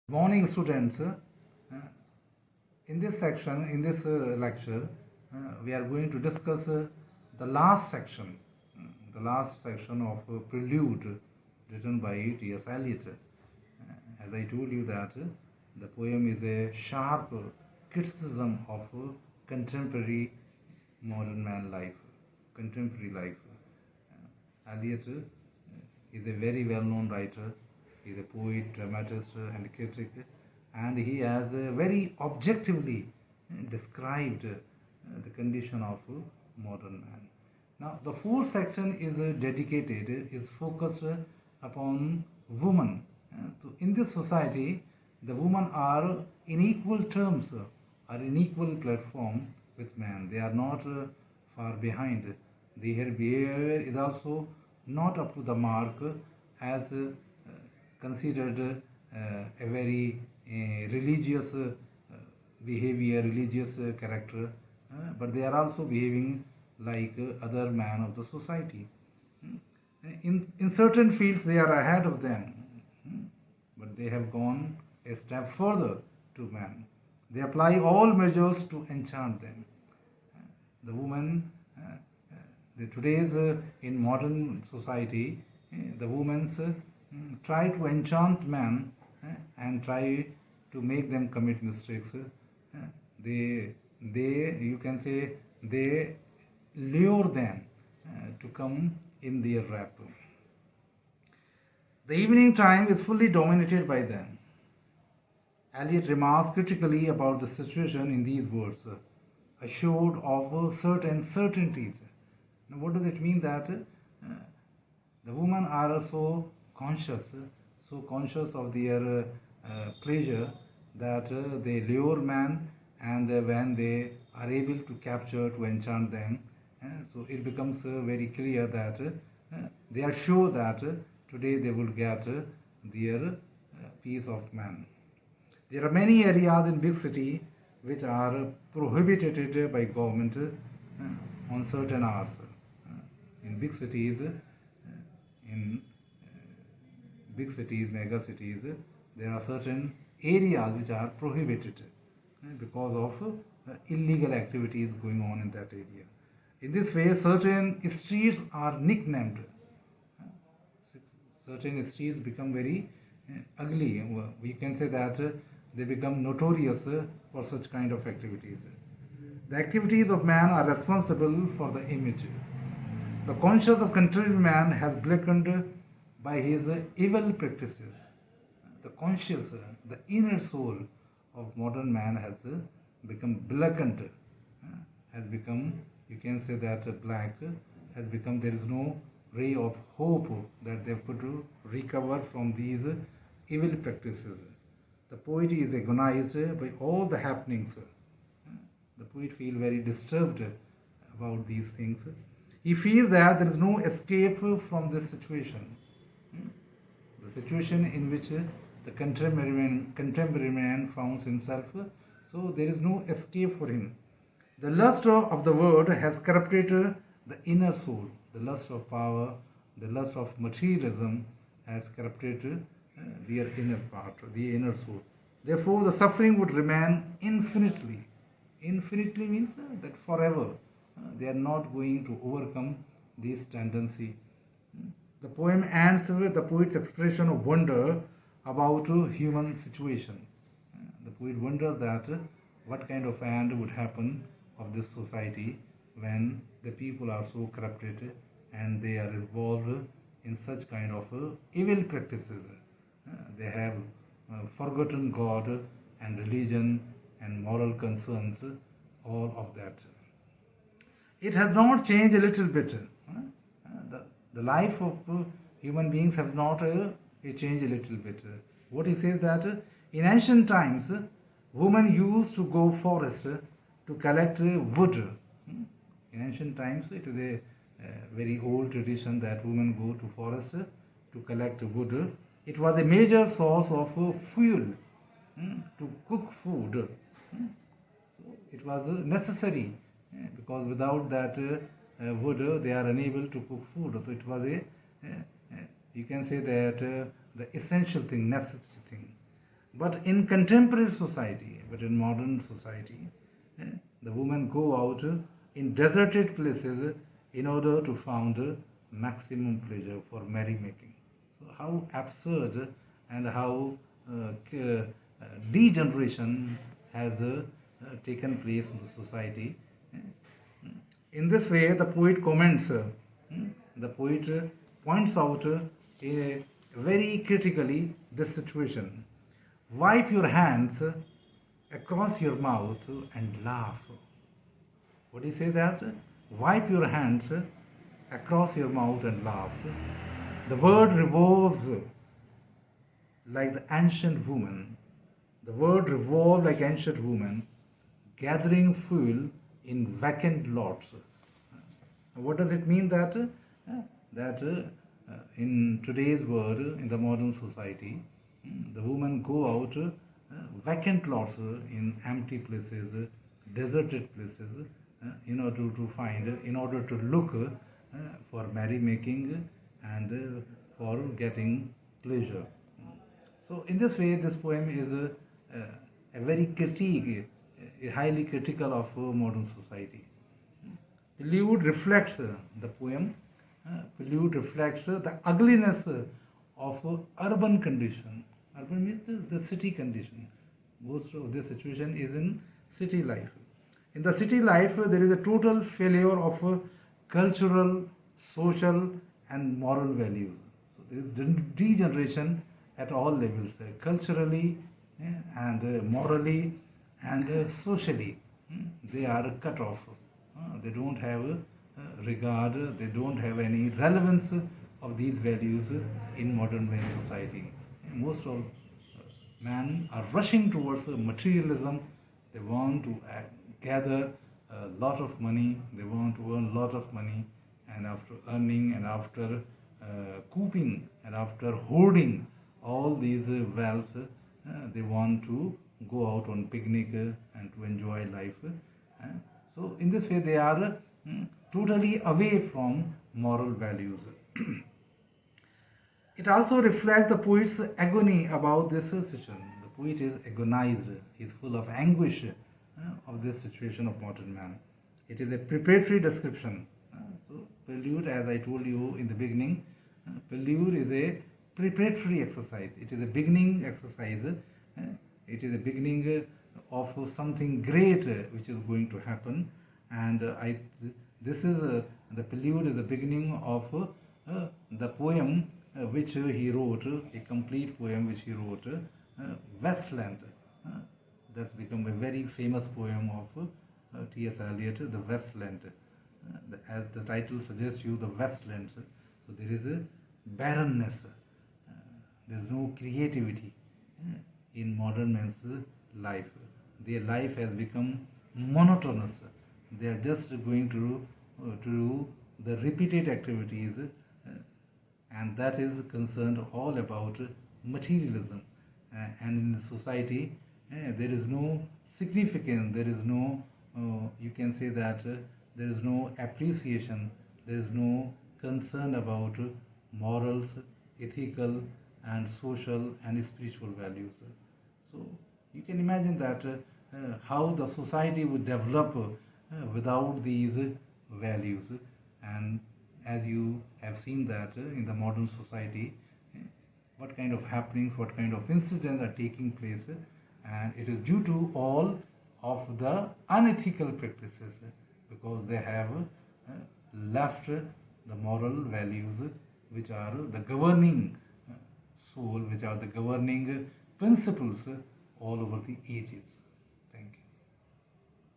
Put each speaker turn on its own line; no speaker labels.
Morning, students. In this section, in this lecture, we are going to discuss the last section, the last section of Prelude, written by T.S.Eliot. As I told you that the poem is a sharp criticism of contemporary modern man life, contemporary life. Eliot is a very well-known writer. He is a poet, dramatist, and critic, and he has very objectively described the condition of modern man. Now, the fourth section is dedicated, is focused upon women. In this society, the women are in equal terms, are in equal platform with men. They are not far behind. Their behavior is also not up to the mark as considered a very religious behavior, religious character, but they are also behaving like other men of the society. In certain fields, they are ahead of them, but they have gone a step further to men. They apply all measures to enchant them. The woman, today's in modern society, the women's try to enchant men and try to make them commit mistakes. You can say, they lure them to come in their wrap. The evening time is fully dominated by them. Eliot remarks critically about the situation in these words, assured of certain certainties. Now, what does it mean that the women are so conscious of their pleasure that they lure men, and when they are able to capture, to enchant them, so it becomes very clear that they are sure that today they will get their piece of man. There are many areas in big city which are prohibited by government on certain hours. In big cities, mega cities, there are certain areas which are prohibited because of illegal activities going on in that area. In this way, certain streets are nicknamed. Certain streets become very ugly. We can say that they become notorious for such kind of activities. The activities of man are responsible for the image. The conscience of contemporary man has blackened by his evil practices. The conscious, the inner soul of modern man has become blackened, has become, you can say that black, has become, there is no ray of hope that they could recover from these evil practices. The poet is agonized by all the happenings. The poet feels very disturbed about these things. He feels that there is no escape from this situation. The situation in which the contemporary man finds himself, so there is no escape for him. The lust of the world has corrupted the inner soul. The lust of power, the lust of materialism has corrupted their inner part, the inner soul. Therefore, the suffering would remain infinitely. Infinitely means that forever. They are not going to overcome this tendency. The poem ends with the poet's expression of wonder about human situation. The poet wonders that what kind of end would happen of this society when the people are so corrupted and they are involved in such kind of evil practices. They have forgotten God and religion and moral concerns, all of that. It has not changed a little bit. The life of human beings has not changed a little bit. What he says that in ancient times, women used to go forest to collect wood. In ancient times, it is a very old tradition that women go to forest to collect wood. It was a major source of fuel to cook food. So it was necessary because without that wood, they are unable to cook food. So it was you can say that the essential thing, necessary thing. But in contemporary society, but in modern society, the women go out in deserted places in order to find maximum pleasure for merrymaking. So how absurd and how degeneration has taken place in the society. In this way, the poet comments, the poet points out very critically this situation. Wipe your hands across your mouth and laugh. What do you say that? Wipe your hands across your mouth and laugh. The word revolves like the ancient woman. The word revolve like ancient woman, gathering fuel in vacant lots. What does it mean that in today's world, in the modern society, the women go out vacant lots in empty places, deserted places, in order to find, in order to look for merrymaking and for getting pleasure. So, in this way, this poem is a very critique, highly critical of modern society. Prelude reflects the poem. Prelude reflects the ugliness of urban condition. Urban means the city condition. Most of this situation is in city life. In the city life, there is a total failure of cultural, social, and moral values. So there is degeneration at all levels, culturally and morally and socially. They are cut off. They don't have regard, they don't have any relevance of these values in modern day society. Most of men are rushing towards materialism. They want to gather a lot of money, they want to earn a lot of money, and after earning and after cooping and after hoarding all these wealth, they want to go out on picnic and to enjoy life. So in this way they are totally away from moral values. It also reflects the poet's agony about this situation. The poet is agonized, he is full of anguish of this situation of modern man. It is a preparatory description. So Prelude, as I told you in the beginning, Prelude is a preparatory exercise. It is a beginning exercise. It is a beginning of something great which is going to happen. And this is the Prelude is the beginning of the poem which he wrote, a complete poem which he wrote, Westland. That's become a very famous poem of T.S.Eliot, the Westland. As the title suggests you, the Westland. So there is a barrenness. There is no creativity in modern man's life. Their life has become monotonous. They are just going to do the repeated activities, and that is concerned all about materialism. And in society, there is no significance, there is no, you can say that there is no appreciation, there is no concern about morals, ethical and social and spiritual values. So you can imagine that how the society would develop without these values. And as you have seen that in the modern society, what kind of happenings, what kind of incidents are taking place, and it is due to all of the unethical practices, because they have left the moral values which are the governing soul, which are the governing principles all over the ages.